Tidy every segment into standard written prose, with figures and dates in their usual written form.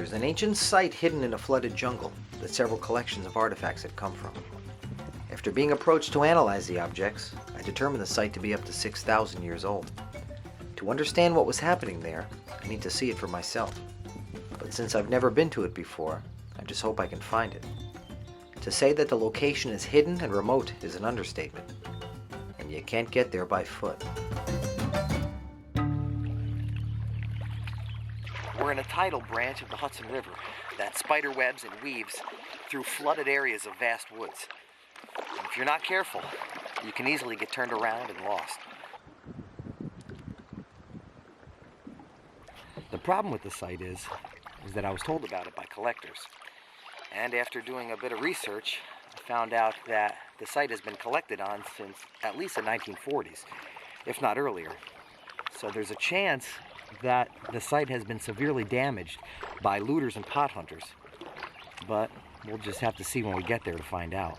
There's an ancient site hidden in a flooded jungle that several collections of artifacts had come from. After being approached to analyze the objects, I determined the site to be up to 6,000 years old. To understand what was happening there, I need to see it for myself. But since I've never been to it before, I just hope I can find it. To say that the location is hidden and remote is an understatement, and you can't get there by foot. We're in a tidal branch of the Hudson River that spiderwebs and weaves through flooded areas of vast woods. And if you're not careful, you can easily get turned around and lost. The problem with the site is that I was told about it by collectors. And after doing a bit of research, I found out that the site has been collected on since at least the 1940s, if not earlier. So there's a chance that the site has been severely damaged by looters and pot hunters. But we'll just have to see when we get there to find out.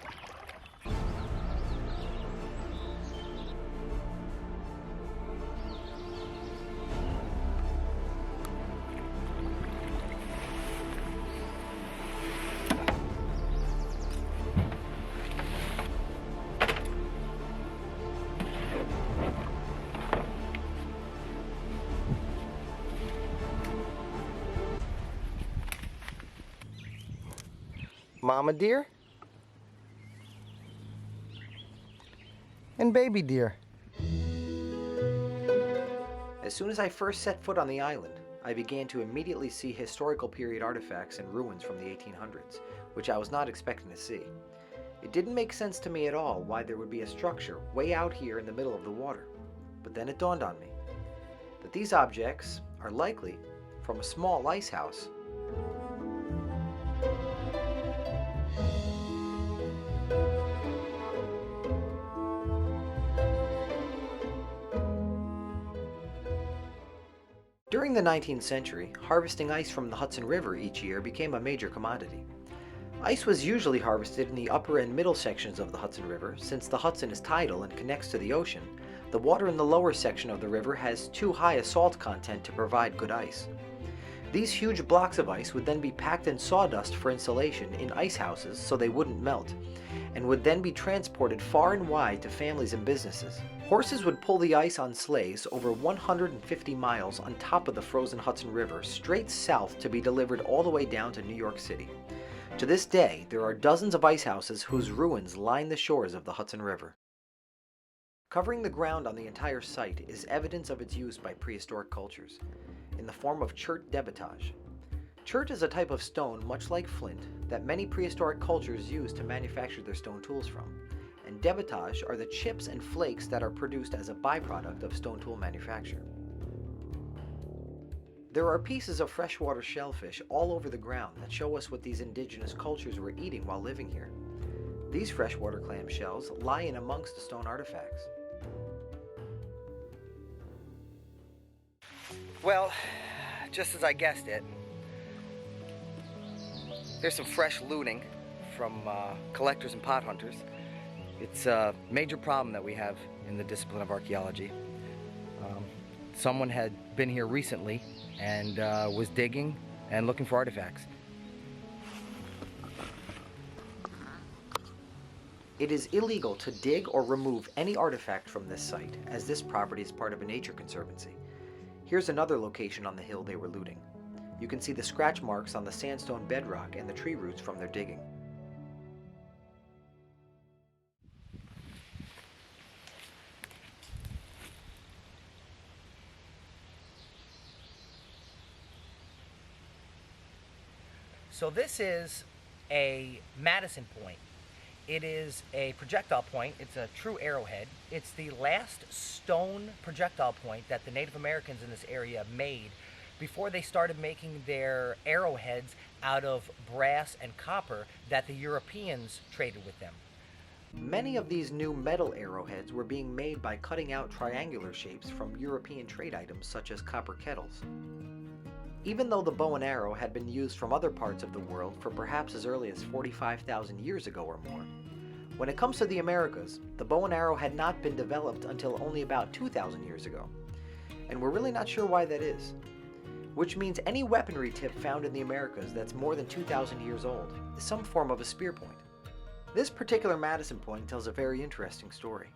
Mama deer and baby deer. As soon as I first set foot on the island, I began to immediately see historical period artifacts and ruins from the 1800s, which I was not expecting to see. It didn't make sense to me at all why there would be a structure way out here in the middle of the water. But then it dawned on me that these objects are likely from a small ice house. During the 19th century, harvesting ice from the Hudson River each year became a major commodity. Ice was usually harvested in the upper and middle sections of the Hudson River. Since the Hudson is tidal and connects to the ocean, the water in the lower section of the river has too high a salt content to provide good ice. These huge blocks of ice would then be packed in sawdust for insulation in ice houses so they wouldn't melt, and would then be transported far and wide to families and businesses. Horses would pull the ice on sleighs over 150 miles on top of the frozen Hudson River straight south to be delivered all the way down to New York City. To this day, there are dozens of ice houses whose ruins line the shores of the Hudson River. Covering the ground on the entire site is evidence of its use by prehistoric cultures, in the form of chert debitage. Chert is a type of stone much like flint that many prehistoric cultures used to manufacture their stone tools from, and debitage are the chips and flakes that are produced as a byproduct of stone tool manufacture. There are pieces of freshwater shellfish all over the ground that show us what these indigenous cultures were eating while living here. These freshwater clam shells lie in amongst the stone artifacts. Well, just as I guessed it, there's some fresh looting from collectors and pot hunters. It's a major problem that we have in the discipline of archaeology. Someone had been here recently and was digging and looking for artifacts. It is illegal to dig or remove any artifact from this site, as this property is part of a nature conservancy. Here's another location on the hill they were looting. You can see the scratch marks on the sandstone bedrock and the tree roots from their digging. So this is a Madison point. It is a projectile point. It's a true arrowhead. It's the last stone projectile point that the Native Americans in this area made before they started making their arrowheads out of brass and copper that the Europeans traded with them. Many of these new metal arrowheads were being made by cutting out triangular shapes from European trade items such as copper kettles. Even though the bow and arrow had been used from other parts of the world for perhaps as early as 45,000 years ago or more, when it comes to the Americas, the bow and arrow had not been developed until only about 2,000 years ago. And we're really not sure why that is. which means any weaponry tip found in the Americas that's more than 2,000 years old is some form of a spear point. This particular Madison point tells a very interesting story.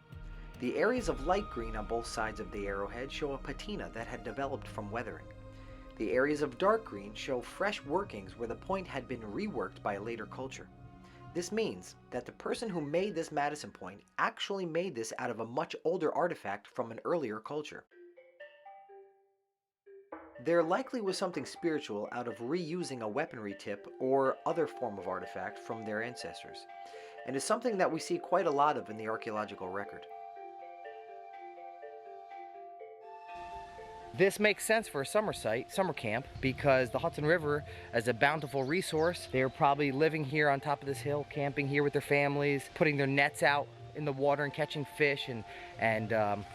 The areas of light green on both sides of the arrowhead show a patina that had developed from weathering. The areas of dark green show fresh workings where the point had been reworked by a later culture. This means that the person who made this Madison point actually made this out of a much older artifact from an earlier culture. There likely was something spiritual out of reusing a weaponry tip or other form of artifact from their ancestors, and is something that we see quite a lot of in the archaeological record. This makes sense for a summer site, summer camp, because the Hudson River is a bountiful resource. They're probably living here on top of this hill, camping here with their families, putting their nets out in the water and catching fish, and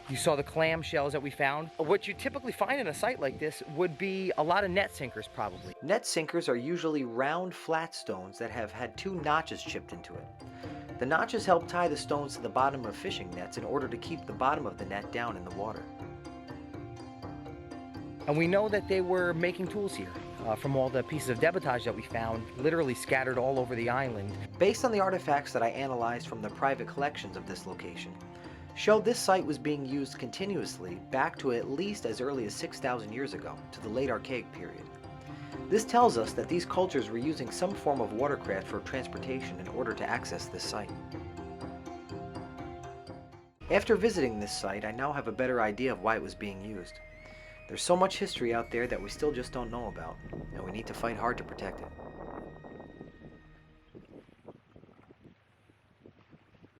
you saw the clam shells that we found. What you typically find in a site like this would be a lot of net sinkers, probably. Net sinkers are usually round, flat stones that have had two notches chipped into it. The notches help tie the stones to the bottom of fishing nets in order to keep the bottom of the net down in the water. And we know that they were making tools here from all the pieces of debitage that we found, literally scattered all over the island. Based on the artifacts that I analyzed from the private collections of this location, show this site was being used continuously back to at least as early as 6,000 years ago, to the late Archaic period. This tells us that these cultures were using some form of watercraft for transportation in order to access this site. After visiting this site, I now have a better idea of why it was being used. There's so much history out there that we still just don't know about, and we need to fight hard to protect it.